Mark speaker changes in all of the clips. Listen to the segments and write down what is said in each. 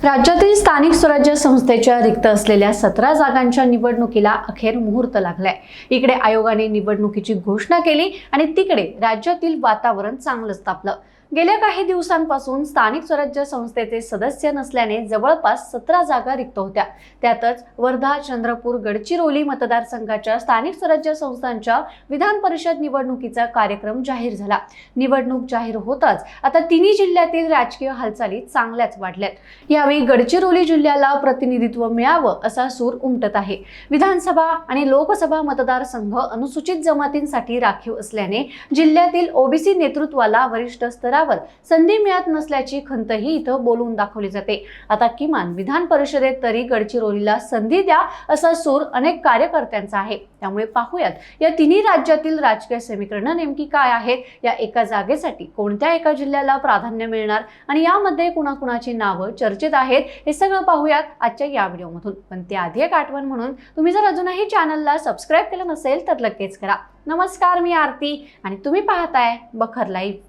Speaker 1: राज्यातील स्थानिक स्वराज्य संस्थेच्या रिक्त असलेल्या 17 जागांच्या निवडणुकीला अखेर मुहूर्त लागलाय। इकडे आयोगाने निवडणुकीची घोषणा केली आणि तिकडे राज्यातील वातावरण चांगलंच तापलं। गेल्या काही दिवसांपासून स्थानिक स्वराज्य संस्थेचे सदस्य नसल्याने जवळपास 17 जागा रिक्त होत्या। त्यातच वर्धा, चंद्रपूर, गडचिरोली मतदारसंघाच्या स्थानिक स्वराज्य संस्थांच्या विधान परिषद निवडणुकीचा कार्यक्रम जाहीर झाला। निवडणूक जाहीर होताच आता तिन्ही जिल्ह्यातील राजकीय हालचाली चांगल्याच वाढल्यात। यावेळी गडचिरोली जिल्ह्याला प्रतिनिधित्व मिळावं असा सूर उमटत आहे। विधानसभा आणि लोकसभा मतदारसंघ अनुसूचित जमातींसाठी राखीव असल्याने जिल्ह्यातील ओबीसी नेतृत्वाला वरिष्ठ संधी मिळत नसल्याची खंतही इथं बोलून दाखवली जाते। आता किमान विधान परिषदेत तरी गडचिरोलीला संधी द्या असा सूर अनेक कार्यकर्त्यांचा आहे। त्यामुळे पाहूयात या तिन्ही राज्यातील राजकीय समीकरणं नेमकी काय आहेत, या एका जागेसाठी कोणत्या एका जिल्ह्याला प्राधान्य मिळणार आणि यामध्ये कुणाकुणाची नावं चर्चेत आहेत, हे सगळं पाहूयात आजच्या या व्हिडिओमधून। पण त्याआधी एक आठवण म्हणून, तुम्ही जर अजूनही चॅनलला सबस्क्राइब केलं नसेल तर लगेच करा। नमस्कार, मी आरती आणि तुम्ही पाहताय बखर लाईव्ह।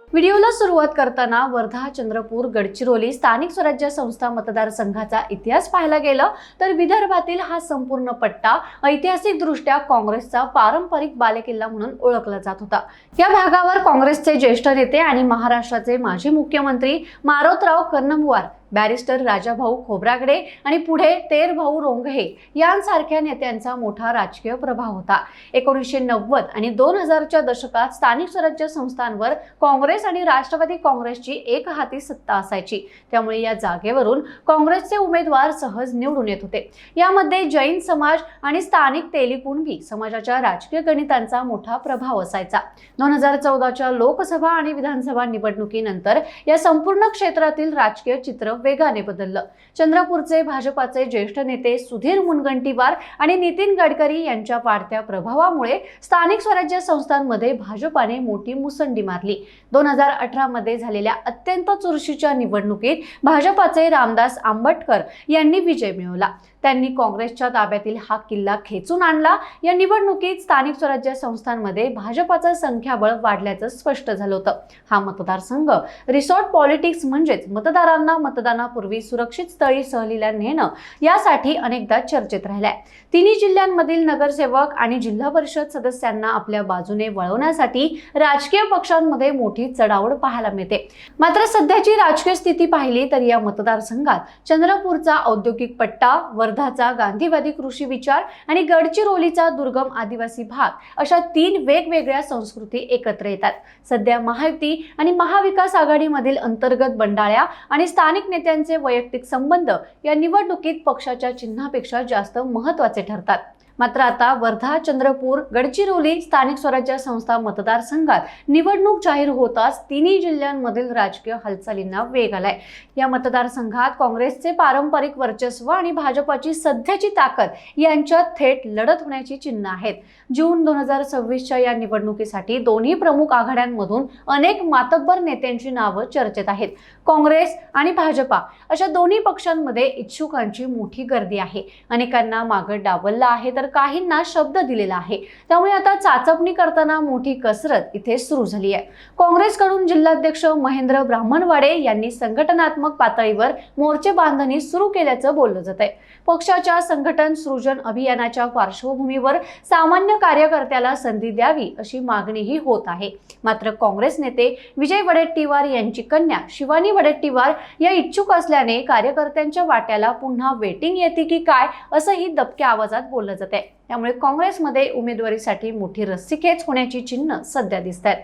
Speaker 1: व्हिडिओला सुरुवात करताना वर्धा, चंद्रपूर, गडचिरोली स्थानिक स्वराज्य संस्था मतदारसंघाचा इतिहास पाहायला गेलं तर विदर्भातील हा संपूर्ण पट्टा ऐतिहासिकदृष्ट्या काँग्रेसचा पारंपरिक बालेकिल्ला म्हणून ओळखला जात होता। या भागावर काँग्रेसचे ज्येष्ठ नेते आणि महाराष्ट्राचे माजी मुख्यमंत्री मारोतराव कन्नमवार, बॅरिस्टर राजाभाऊ खोब्रागडे आणि पुढे तेरभाऊ रोंघे यांसारख्या नेत्यांचा मोठा राजकीय प्रभाव होता। 1990 आणि 2000च्या दशकात स्थानिक स्वराज्य संस्थांवर काँग्रेस आणि राष्ट्रवादी काँग्रेसची एकहाती सत्ता असायची। त्यामुळे या जागेवरून काँग्रेसचे उमेदवार सहज निवडून येत होते। यामध्ये जैन समाज आणि स्थानिक तेलीकुणबी समाजाच्या राजकीय गणितांचा मोठा प्रभाव असायचा। 2014च्या लोकसभा आणि विधानसभा निवडणुकीनंतर या संपूर्ण क्षेत्रातील राजकीय चित्र वेगाने बदललं। चंद्रपूरचे भाजपाचे ज्येष्ठ नेते सुधीर मुनगंटीवार आणि नितीन गडकरी यांच्या वाढत्या प्रभावामुळे स्थानिक स्वराज्य संस्थांमध्ये भाजपाने मोठी मुसंडी मारली। 2018 मध्ये झालेल्या अत्यंत चुरशीच्या निवडणुकीत भाजपाचे रामदास आंबटकर यांनी विजय मिळवला। त्यांनी काँग्रेसच्या ताब्यातील हा किल्ला खेचून आणला। या निवडणुकीत स्थानिक स्वराज्य संस्थांमध्ये भाजपाचं संख्याबळ वाढल्याचं स्पष्ट झालं होतं। हा मतदारसंघ रिसॉर्ट पॉलिटिक्स म्हणजेच मतदारांना मतदानापूर्वी सुरक्षित स्थळी सहलीला नेणं यासाठी अनेकदा चर्चेत राहिलाय। तिन्ही जिल्ह्यांमधील नगरसेवक आणि जिल्हा परिषद सदस्यांना आपल्या बाजूने वळवण्यासाठी राजकीय पक्षांमध्ये मोठी चढाओढ पाहायला मिळते। मात्र सध्याची राजकीय स्थिती पाहिली तर या मतदारसंघात चंद्रपूरचा औद्योगिक पट्टा, वर्धाचा गांधीवादी कृषी विचार आणि गडचिरोलीचा दुर्गम आदिवासी भाग अशा 3 वेगवेगळ्या संस्कृती एकत्र येतात। सध्या महायुती आणि महाविकास आघाडीमधील अंतर्गत बंडाळ्या आणि स्थानिक नेत्यांचे वैयक्तिक संबंध या निवडणुकीत पक्षाच्या चिन्हापेक्षा जास्त महत्त्वाचे ठरतात। मात्र आता वर्धा, चंद्रपूर, गडचिरोली स्थानिक स्वराज्य संस्था मतदारसंघात निवडणूक जाहीर होताच तिन्ही जिल्ह्यांमधील राजकीय हालचालींना वेग आलाय। या मतदारसंघात काँग्रेसचे पारंपरिक वर्चस्व आणि भाजपाची सध्याची ताकद यांच्यात थेट लढत होण्याची चिन्ह आहेत। जून 2026च्या या निवडणुकीसाठी दोन्ही प्रमुख आघाड्यांमधून अनेक मातब्बर नेत्यांची नावं चर्चेत आहेत। काँग्रेस आणि भाजपा अशा दोन्ही पक्षांमध्ये इच्छुकांची मोठी गर्दी आहे। अनेकांना मागे डावललं आहे तर काहींना शब्द दिलेला आहे। त्यामुळे आता चाचपणी करताना मोठी कसरत इथे सुरू झाली आहे। काँग्रेसकडून जिल्हाध्यक्ष महेंद्र ब्राह्मणवाडे यांनी संघटनात्मक पातळीवर मोर्चे बांधणी सुरू केल्याचं बोललं जात आहे। पक्षाच्या संघटन सृजन अभियानाच्या पार्श्वभूमीवर सामान्य कार्यकर्त्याला संधी द्यावी अशी मागणीही होत आहे। मात्र काँग्रेस नेते विजय वडेट्टीवार यांची कन्या शिवानी वडेट्टीवार या इच्छुक असल्याने कार्यकर्त्यांच्या वाट्याला पुन्हा वेटिंग येते की काय असंही दबक्या आवाजात बोललं जात आहे। त्यामुळे काँग्रेसमध्ये उमेदवारीसाठी मोठी रस्सीखेच होण्याची चिन्ह सध्या दिसत आहेत।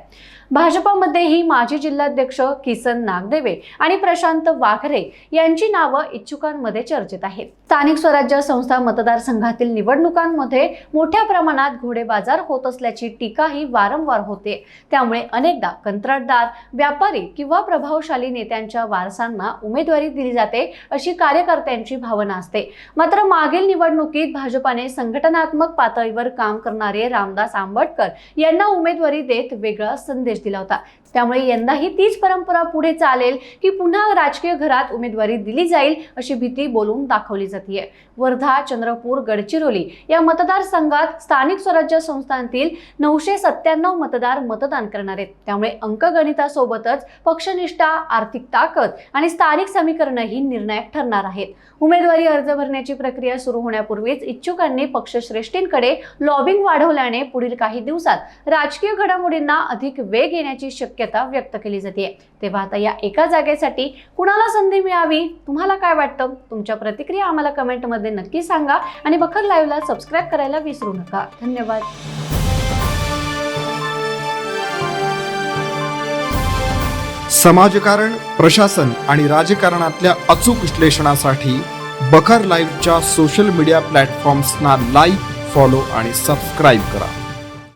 Speaker 1: भाजपामध्येही माजी जिल्हाध्यक्ष किसन नागदेवे आणि प्रशांत वाघरे यांची नावं इच्छुकांमध्ये चर्चेत आहेत। स्थानिक स्वराज्य संस्था मतदारसंघातील निवडणुकांमध्ये मोठ्या प्रमाणात घोडेबाजार होत असल्याची टीकाही वारंवार होते। त्यामुळे अनेकदा कंत्राटदार, व्यापारी किंवा प्रभावशाली नेत्यांच्या वारसांना उमेदवारी दिली जाते अशी कार्यकर्त्यांची भावना असते। मात्र मागील निवडणुकीत भाजपाने संघटनात्मक संघटनात्मक पातळीवर काम करणारे रामदास आंबटकर यांना उमेदवारी देत वेगळा संदेश दिला होता। त्यामुळे यंदाही तीच परंपरा पुढे चालेल की पुन्हा राजकीय घरात उमेदवारी दिली जाईल अशी भीती बोलून दाखवली जाते। वर्धा, चंद्रपूर, गडचिरोली या मतदारसंघात स्थानिक स्वराज्य संस्थांतील 997 मतदार मतदान करणार आहेत। त्यामुळे अंकगणितासोबतच पक्षनिष्ठा, आर्थिक ताकद आणि स्थानिक समीकरणही निर्णायक ठरणार आहेत। उमेदवारी अर्ज भरण्याची प्रक्रिया सुरू होण्यापूर्वीच इच्छुकांनी पक्षश्रेष्ठींकडे लॉबिंग वाढवल्याने पुढील काही दिवसात राजकीय घडामोडींना अधिक वेग येण्याची शक्यता व्यक्त केली जाते। तेव्हा आता या एका जागेसाठी कुणाला संधी मिळावी, तुम्हाला काय वाटतं? तुमच्या प्रतिक्रिया आम्हाला कमेंटमध्ये नक्की सांगा आणि बखर लाईव्हला सबस्क्राईब करायला विसरू नका। धन्यवाद।
Speaker 2: समाजकारण, प्रशासन आणि राजकारणातल्या अचूक विश्लेषणासाठी बखर लाईव्हच्या सोशल मीडिया प्लॅटफॉर्म्सना लाईक, फॉलो आणि सबस्क्राईब करा।